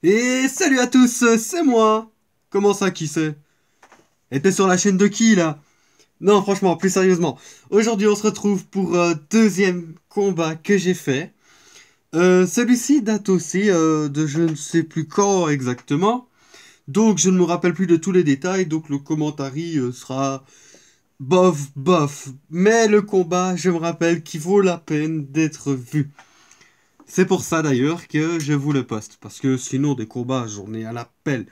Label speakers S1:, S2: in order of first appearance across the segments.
S1: Et salut à tous, c'est moi. Comment ça, qui c'est? Et t'es sur la chaîne de qui, là? Non, franchement, plus sérieusement. Aujourd'hui, on se retrouve pour un deuxième combat que j'ai fait. Celui-ci date aussi de je ne sais plus quand exactement. Donc, je ne me rappelle plus de tous les détails. Donc, le commentary sera bof, bof. Mais le combat, je me rappelle qu'il vaut la peine d'être vu. C'est pour ça d'ailleurs que je vous le poste. Parce que sinon, des combats, j'en ai à la pelle.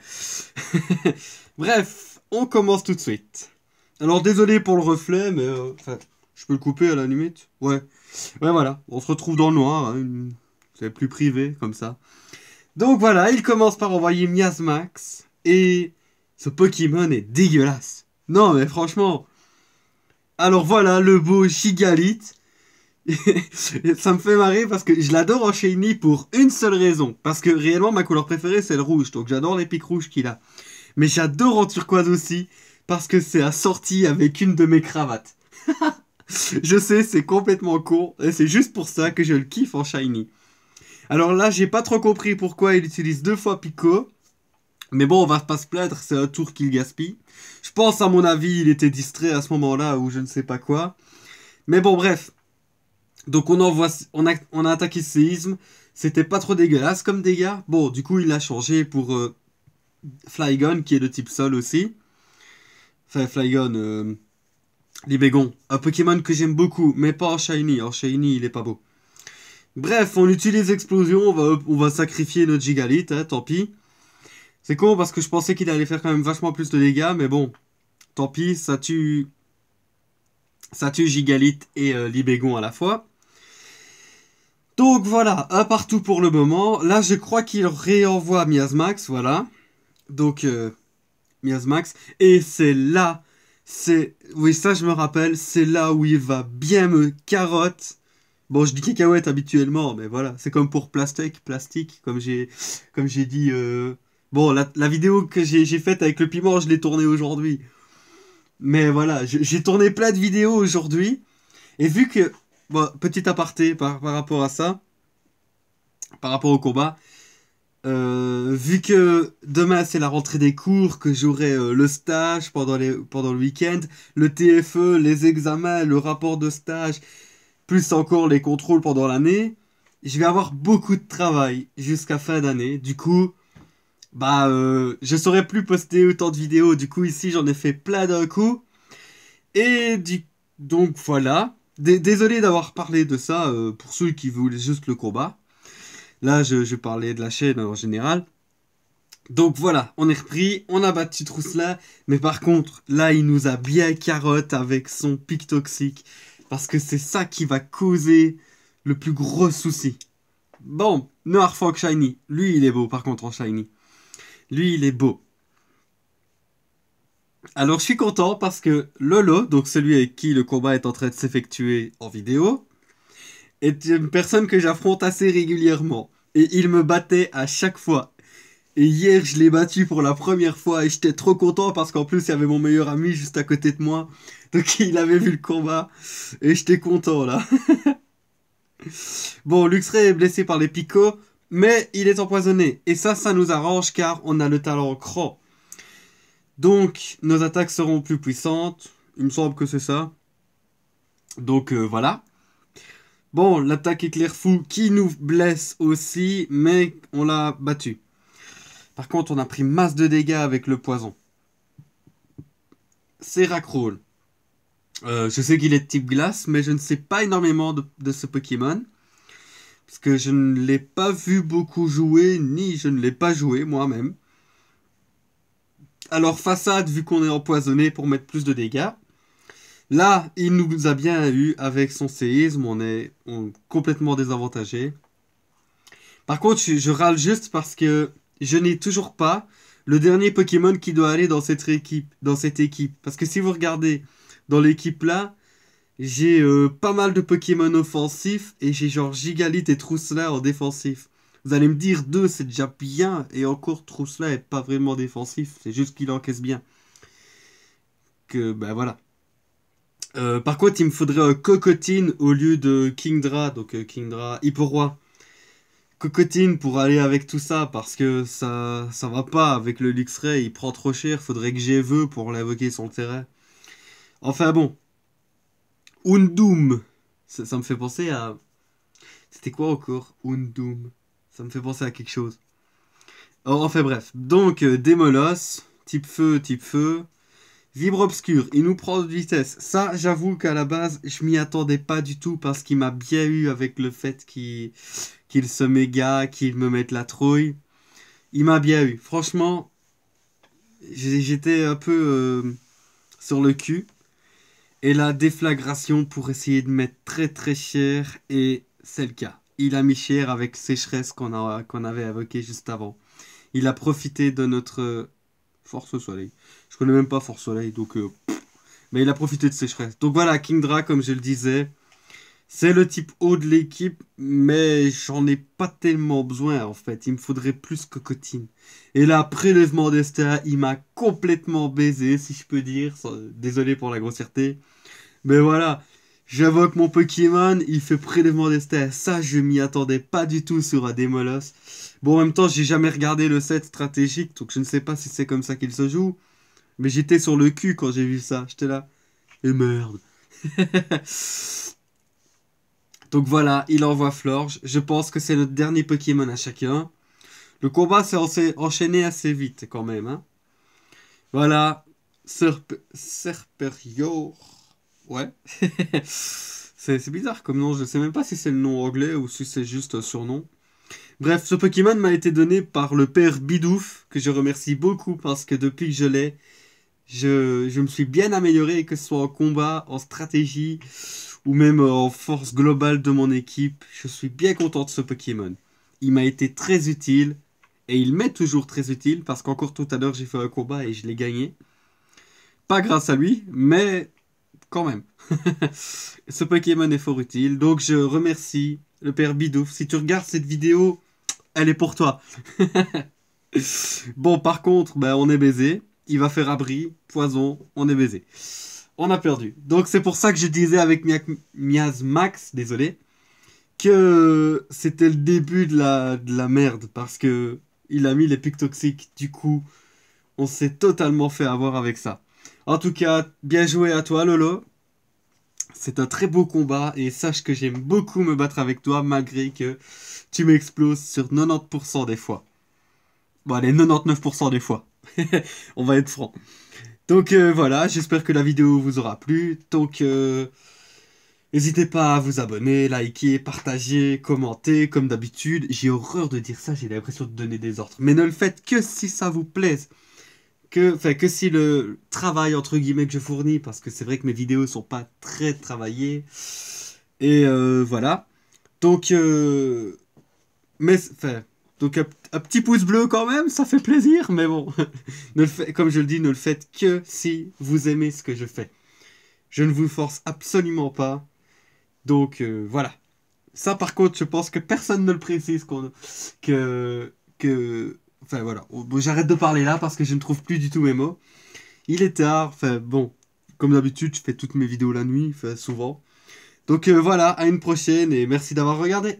S1: Bref, on commence tout de suite. Alors désolé pour le reflet, mais enfin, je peux le couper à la limite. Ouais, ouais voilà, on se retrouve dans le noir, hein, c'est plus privé comme ça. Donc voilà, il commence par envoyer Miasmax et ce Pokémon est dégueulasse. Non mais franchement, alors voilà le beau Gigalith. Ça me fait marrer parce que je l'adore en shiny pour une seule raison. Parce que réellement ma couleur préférée c'est le rouge, donc j'adore les pics rouges qu'il a. Mais j'adore en turquoise aussi, parce que c'est assorti avec une de mes cravates. Je sais, c'est complètement con, et c'est juste pour ça que je le kiffe en shiny. Alors là, j'ai pas trop compris pourquoi il utilise deux fois Pico. Mais bon, on va pas se plaindre, c'est un tour qu'il gaspille. Je pense, à mon avis, il était distrait à ce moment-là, ou je ne sais pas quoi. Mais bon, bref. Donc on a attaqué Séisme. C'était pas trop dégueulasse comme dégâts. Bon, du coup, il a changé pour Flygon, qui est de type sol aussi. Enfin, Flygon, Libégon. Un Pokémon que j'aime beaucoup, mais pas en Shiny. En Shiny, il est pas beau. Bref, on utilise Explosion, on va sacrifier notre Gigalith, hein, tant pis. C'est con parce que je pensais qu'il allait faire quand même vachement plus de dégâts, mais bon, tant pis, ça tue Gigalith et Libégon à la fois. Donc voilà, un partout pour le moment. Là, je crois qu'il réenvoie Miasmax, voilà. Donc, Miasmax. Et c'est là, oui, ça je me rappelle, c'est là où il va bien me carotte. Bon, je dis cacahuète habituellement, mais voilà, c'est comme pour plastique, comme j'ai dit. Bon, la vidéo que j'ai faite avec le piment, je l'ai tournée aujourd'hui. Mais voilà, j'ai tourné plein de vidéos aujourd'hui. Et vu que, bon, petit aparté par rapport à ça, par rapport au combat, vu que demain c'est la rentrée des cours, que j'aurai le stage pendant le week-end, le TFE, les examens, le rapport de stage, plus encore les contrôles pendant l'année, je vais avoir beaucoup de travail jusqu'à fin d'année. Du coup, bah, je saurais plus poster autant de vidéos. Du coup, ici, j'en ai fait plein d'un coup. Et donc voilà. Désolé d'avoir parlé de ça pour ceux qui voulaient juste le combat. Là, je parlais de la chaîne en général. Donc voilà, on est repris, on a battu Trousselin, mais par contre, là, il nous a bien carotte avec son pic toxique, parce que c'est ça qui va causer le plus gros souci. Bon, Noirfog Shiny, lui, il est beau, par contre, en Shiny. Lui, il est beau. Alors, je suis content parce que Lolo, donc celui avec qui le combat est en train de s'effectuer en vidéo, est une personne que j'affronte assez régulièrement. Et il me battait à chaque fois. Et hier, je l'ai battu pour la première fois et j'étais trop content parce qu'en plus, il y avait mon meilleur ami juste à côté de moi. Donc, il avait vu le combat et j'étais content là. Bon, Luxray est blessé par les picots, mais il est empoisonné. Et ça nous arrange car on a le talent cran. Donc, nos attaques seront plus puissantes. Il me semble que c'est ça. Donc, voilà. Bon, l'attaque éclair fou qui nous blesse aussi, mais on l'a battu. Par contre, on a pris masse de dégâts avec le poison. C'est Rackrole. Je sais qu'il est de type glace, mais je ne sais pas énormément de ce Pokémon. Parce que je ne l'ai pas vu beaucoup jouer, ni je ne l'ai pas joué moi-même. Alors façade, vu qu'on est empoisonné pour mettre plus de dégâts. Là, il nous a bien eu avec son séisme, on est complètement désavantagé. Par contre, je râle juste parce que je n'ai toujours pas le dernier Pokémon qui doit aller dans cette équipe. Parce que si vous regardez dans l'équipe là, j'ai pas mal de Pokémon offensifs et j'ai genre Gigalith et Trousselin en défensif. Vous allez me dire deux c'est déjà bien et encore Trousselin est pas vraiment défensif, c'est juste qu'il encaisse bien. Que ben voilà. Par contre il me faudrait un Cocotine au lieu de Kingdra, donc Kingdra Hipporoi. cocotine pour aller avec tout ça, parce que ça va pas avec le Luxray, il prend trop cher, faudrait que j'ai vœu pour l'invoquer sur le terrain. Enfin bon, Undum, ça me fait penser à... C'était quoi encore Undum, ça me fait penser à quelque chose. Oh, enfin bref, donc Démolos, type feu, Vibre obscur, il nous prend de vitesse. Ça, j'avoue qu'à la base, je m'y attendais pas du tout parce qu'il m'a bien eu avec le fait qu'il se méga, qu'il me mette la trouille. Il m'a bien eu. Franchement, j'étais un peu sur le cul. Et la déflagration pour essayer de mettre très très cher. Et c'est le cas. Il a mis cher avec sécheresse qu'on avait évoqué juste avant. Il a profité de notre force soleil. Je connais même pas force soleil, donc... mais il a profité de sécheresse. Donc voilà, Kingdra, comme je le disais, c'est le type haut de l'équipe, mais j'en ai pas tellement besoin en fait. Il me faudrait plus Cocotine. Et là, prélèvement destin, il m'a complètement baisé, si je peux dire. Désolé pour la grossièreté. Mais voilà, j'invoque mon Pokémon, il fait prélèvement destin. Ça, je m'y attendais pas du tout sur un Démolos. Bon, en même temps, j'ai jamais regardé le set stratégique, donc je ne sais pas si c'est comme ça qu'il se joue. Mais j'étais sur le cul quand j'ai vu ça. J'étais là. Et merde. Donc voilà, il envoie Florge. Je pense que c'est notre dernier Pokémon à chacun. Le combat s'est enchaîné assez vite quand même. Hein. Voilà. Serperior. Ouais. C'est bizarre comme nom. Je sais même pas si c'est le nom anglais ou si c'est juste un surnom. Bref, ce Pokémon m'a été donné par le père Bidouf, que je remercie beaucoup parce que depuis que je l'ai, je me suis bien amélioré, que ce soit en combat, en stratégie, ou même en force globale de mon équipe. Je suis bien content de ce Pokémon. Il m'a été très utile, et il m'est toujours très utile, parce qu'encore tout à l'heure j'ai fait un combat et je l'ai gagné. Pas grâce à lui, mais quand même. Ce Pokémon est fort utile, donc je remercie le père Bidouf. Si tu regardes cette vidéo, elle est pour toi. Bon, par contre, ben, on est baisé. Il va faire abri, poison, on est baisé. On a perdu. Donc c'est pour ça que je disais avec Miasmax, désolé, que c'était le début de la merde. Parce que il a mis les pics toxiques. Du coup, on s'est totalement fait avoir avec ça. En tout cas, bien joué à toi, Lolo. C'est un très beau combat. Et sache que j'aime beaucoup me battre avec toi, malgré que tu m'exploses sur 90% des fois. Bon, allez, 99% des fois. On va être franc. Donc voilà, j'espère que la vidéo vous aura plu. Donc n'hésitez pas à vous abonner, liker, partager, commenter, comme d'habitude. J'ai horreur de dire ça, j'ai l'impression de donner des ordres. Mais ne le faites que si ça vous plaise. Que si le travail entre guillemets que je fournis, parce que c'est vrai que mes vidéos sont pas très travaillées. Et voilà. Donc mais enfin, donc un petit pouce bleu quand même, ça fait plaisir, mais bon, comme je le dis, ne le faites que si vous aimez ce que je fais. Je ne vous force absolument pas. Donc voilà. Ça par contre, je pense que personne ne le précise enfin voilà. Bon, j'arrête de parler là parce que je ne trouve plus du tout mes mots. Il est tard, enfin bon, comme d'habitude, je fais toutes mes vidéos la nuit, enfin, souvent. Donc voilà, à une prochaine et merci d'avoir regardé.